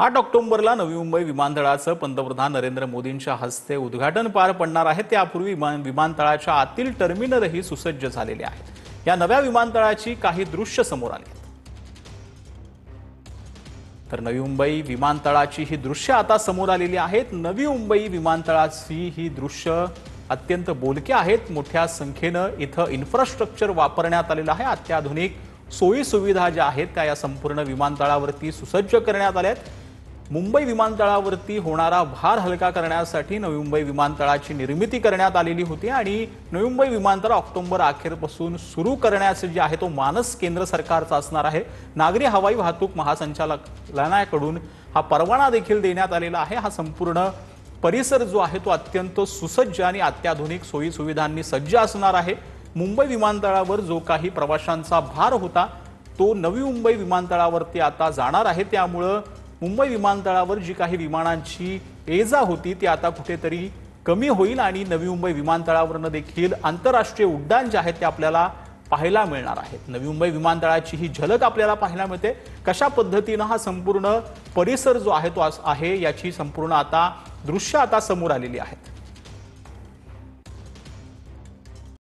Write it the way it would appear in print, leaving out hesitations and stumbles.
8 ऑक्टोबरला नवी मुंबई विमानतळाचं पंतप्रधान नरेंद्र मोदींच्या हस्ते उद्घाटन पार पडणार आहे। त्यापूर्वी विमानतळाच्या आतील टर्मिनलही सुसज्ज झालेले आहेत। या नव्या विमानतळाची काही दृश्य समोर आली तर नवी मुंबई विमानतळाची ही दृश्य आता समोर आलेली आहेत। नवी मुंबई विमानतळाची ही दृश्य अत्यंत बोलकी आहेत। मोठ्या संख्येने इथं इन्फ्रास्ट्रक्चर वापरण्यात आलेलं आहे। अत्याधुनिक सोयी सुविधा ज्या आहेत त्या या संपूर्ण विमानतळावरती सुसज्ज करण्यात आल्या आहेत। मुंबई विमानतळावरती होणारा भार हलका करण्यासाठी नवी मुंबई विमानतळाची निर्मिती करण्यात आलेली होती आणि नवी मुंबई विमानतळ ऑक्टोबर अखेरपासून सुरू करण्याचे जे आहे तो मानस केंद्र सरकारचा असणार आहे। नागरी हवाई वाहतूक महासंचालनालयाकडून हा परवाना देखील देण्यात आलेला आहे। हा संपूर्ण परिसर जो आहे तो अत्यंत सुसज्ज आणि अत्याधुनिक सोयी सुविधांनी सज्ज असणार आहे। मुंबई विमानतळावर जो काही प्रवाशांचा भार होता तो नवी मुंबई विमानतळावरती आता जाणार आहे। त्यामुळे मुंबई विमानतळावर जी काही विमानांची ये-जा होती ती आता कुठेतरी कमी होईल आणि नवी मुंबई विमानतळावरनं देखील आंतरराष्ट्रीय उड्डाण जे आहेत ते आपल्याला पाहायला मिळणार आहेत। नवी मुंबई विमानतळाची ही झलक आपल्याला पाहायला मिळते। कशा पद्धतीने हा संपूर्ण परिसर जो आहे तो आहे याची संपूर्ण आता दृश्य आता समोर आलेली आहेत।